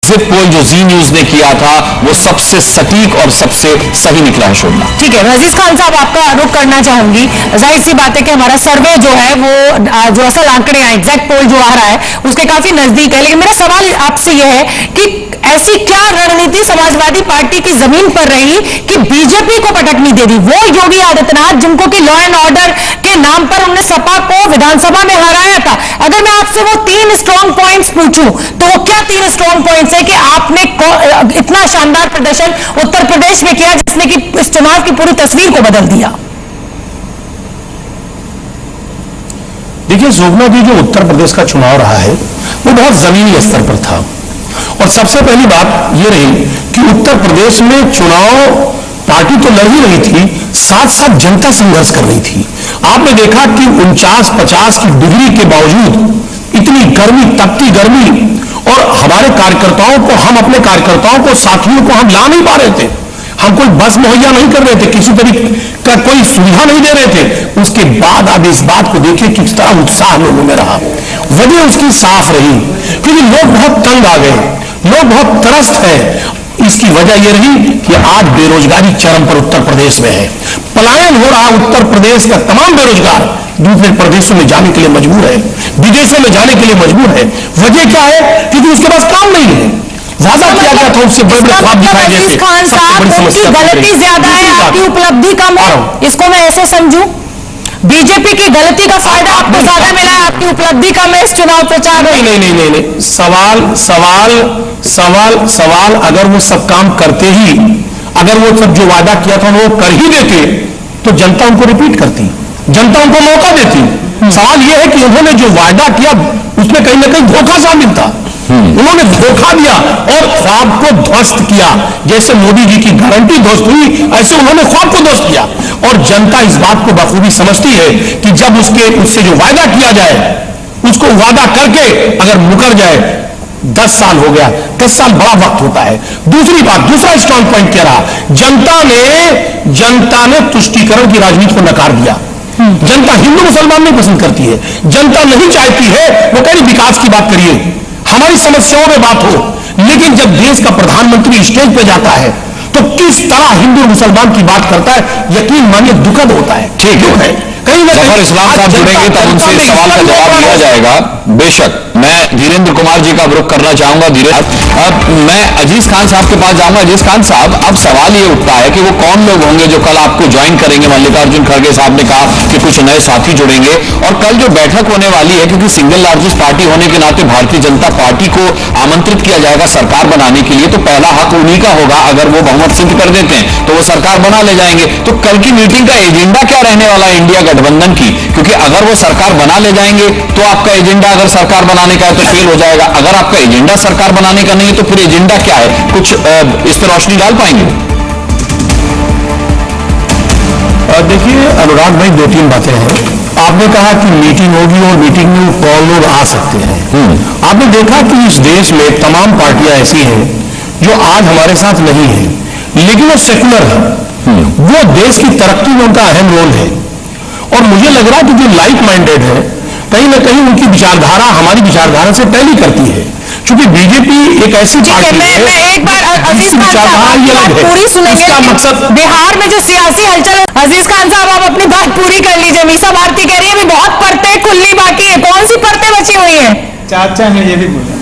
Exit poll जो जी news ने किया था वो सबसे सटीक और सबसे सही निकला है शोभना। ठीक है, अजीज खान साहब आपका रुख करना चाहूंगी। जाहिर सी बात है कि हमारा सर्वे जो है वो जो असल आंकड़े हैं, एग्जैक्ट पोल जो आ रहा है उसके काफी नजदीक है, लेकिन मेरा सवाल आपसे यह है कि ऐसी क्या रणनीति समाजवादी पार्टी की जमीन पर रही कि बीजेपी को पटकनी दे दी? वो योगी आदित्यनाथ जिनको कि लॉ एंड ऑर्डर के नाम पर उन्होंने सपा को विधानसभा में हराया था, अगर मैं आपसे वो 3 स्ट्रॉन्ग पॉइंट्स पूछूं तो वो क्या 3 स्ट्रॉन्ग पॉइंट्स है कि आपने इतना शानदार प्रदर्शन उत्तर प्रदेश में किया जिसने कि इस चुनाव की पूरी तस्वीर को बदल दिया? देखिए शोभना जी, जो उत्तर प्रदेश का चुनाव रहा है वो बहुत जमीनी स्तर पर था। और सबसे पहली बात यह रही कि उत्तर प्रदेश में चुनाव पार्टी तो लड़ ही रही थी, साथ साथ जनता संघर्ष कर रही थी। आपने देखा कि 49-50 की डिग्री के बावजूद इतनी गर्मी, तपती गर्मी, और हमारे कार्यकर्ताओं को, हम अपने कार्यकर्ताओं को, साथियों को हम ला नहीं पा रहे थे। हम कोई बस मुहैया नहीं कर रहे थे, किसी तरीके का कोई सुविधा नहीं दे रहे थे। उसके बाद अब इस बात को देखिए किस तरह उत्साह लोगों में रहा। वजह उसकी साफ रही क्योंकि लोग बहुत तंग आ गए, लोग बहुत त्रस्त हैं। इसकी वजह यह रही कि आज बेरोजगारी चरम पर उत्तर प्रदेश में है। पलायन हो रहा उत्तर प्रदेश का तमाम बेरोजगार दूसरे प्रदेशों में जाने के लिए मजबूर है, विदेशों में जाने के लिए मजबूर है। वजह क्या है? क्योंकि उसके पास काम नहीं है। वादा किया गया था, उससे बड़े बड़े ख्वाब दिखाई देते। खान साहब, उनकी गलती ज्यादा है, आपकी उपलब्धि कम है, इसको मैं ऐसे समझूं? बीजेपी की गलती का फायदा आपको ज्यादा मिला है, आपकी उपलब्धि कम है इस चुनाव प्रचार में? नहीं। सवाल अगर वो सब काम करते ही, अगर वो सब जो वादा किया था वो कर ही देते तो जनता उनको रिपीट करती, जनता उनको मौका देती। सवाल यह है कि उन्होंने जो वादा किया उसमें कहीं ना कहीं धोखा शामिल था। उन्होंने धोखा दिया और ख्वाब को ध्वस्त किया। जैसे मोदी जी की गारंटी ध्वस्त हुई, ऐसे उन्होंने ख्वाब को ध्वस्त किया। और जनता इस बात को बखूबी समझती है कि जब उससे जो वादा किया जाए, उसको वादा करके अगर मुकर जाए, 10 साल हो गया, 10 साल बड़ा वक्त होता है। दूसरी बात, दूसरा स्ट्रॉन्ग पॉइंट क्या रहा? जनता ने तुष्टीकरण की राजनीति को नकार दिया। जनता हिंदू मुसलमान नहीं पसंद करती है, जनता नहीं चाहती है, वो कह रही विकास की बात करिए, हमारी समस्याओं में बात हो। लेकिन जब देश का प्रधानमंत्री स्टेज पे जाता है तो किस तरह हिंदू मुसलमान की बात करता है, यकीन मानिए दुखद होता है। ठीक है, कहीं ना कहीं इस्लाम साहब जुड़ेंगे तब उनसे इस सवाल का जवाब दिया जाएगा। बेशक मैं धीरेन्द्र कुमार जी का रुख करना चाहूंगा। अब मैं अजीज खान साहब के पास जाऊंगा। अजीज खान साहब, अब सवाल ये उठता है कि वो कौन लोग होंगे जो कल आपको ज्वाइन करेंगे? मल्लिकार्जुन खड़गे साहब ने कहा कि कुछ नए साथी जुड़ेंगे, और कल जो बैठक होने वाली है, क्योंकि सिंगल लार्जेस्ट पार्टी होने के नाते भारतीय जनता पार्टी को आमंत्रित किया जाएगा सरकार बनाने के लिए, तो पहला हक उन्हीं का होगा। अगर वो बहुमत सिद्ध कर देते हैं तो वो सरकार बना ले जाएंगे। तो कल की मीटिंग का एजेंडा क्या रहने वाला है इंडिया गठबंधन की? क्योंकि अगर वो सरकार बना ले जाएंगे तो आपका एजेंडा अगर सरकार बनाने का है तो फेल हो जाएगा। अगर आपका एजेंडा सरकार बनाने का नहीं है तो फिर एजेंडा क्या है? कुछ इस पर रोशनी डाल पाएंगे? देखिए अनुराग भाई, 2-3 बातें हैं। आपने कहा कि मीटिंग होगी और मीटिंग में कौन लोग आ सकते हैं। आपने देखा कि इस देश में तमाम पार्टियां ऐसी हैं जो आज हमारे साथ नहीं है, लेकिन वो सेकुलर है। वो देश की तरक्की में उनका अहम रोल है। और मुझे लग रहा है कि जो लाइक माइंडेड है, कहीं ना कहीं उनकी विचारधारा हमारी विचारधारा से टैली करती है। क्योंकि बीजेपी एक ऐसी पार्टी है, मैं एक बार अजीज खान साहब पूरी सुनेंगे। मकसद बिहार में जो सियासी हलचल, अजीज खान साहब आप अपनी बात पूरी कर लीजिए। मीसा भारती कह रही है अभी बहुत परतें खुलनी बाकी है, कौन सी परतें बची हुई है? चाचा ने ये भी बोला।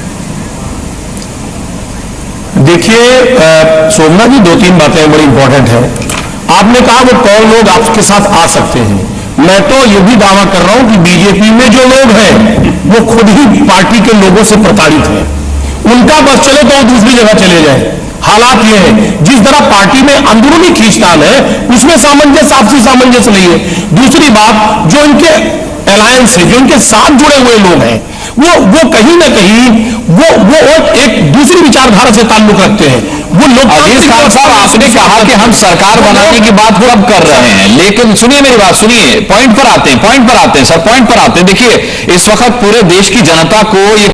देखिए शोभना जी, 2-3 बातें बड़ी इंपॉर्टेंट है। आपने कहा वो कौन लोग आपके साथ आ सकते हैं। मैं तो ये भी दावा कर रहा हूं कि बीजेपी में जो लोग हैं वो खुद ही पार्टी के लोगों से प्रताड़ित हैं। उनका बस चले तो वो दूसरी जगह चले जाए। हालात ये है, जिस तरह पार्टी में अंदरूनी खींचतान है उसमें सामंजस्य, आपसी सामंजस्य नहीं है। दूसरी बात, जो इनके अलायंस है, जो इनके साथ जुड़े हुए लोग हैं, वो कहीं ना कहीं वो एक दूसरी विचारधारा से ताल्लुक रखते हैं। वो लोग अजीज खान साहब, आपने कहा कि हम सरकार बनाने की बात कब कर रहे हैं, लेकिन सुनिए मेरी बात, सुनिए, पॉइंट पर आते हैं सर, पॉइंट पर आते हैं। देखिए इस वक्त पूरे देश की जनता को ये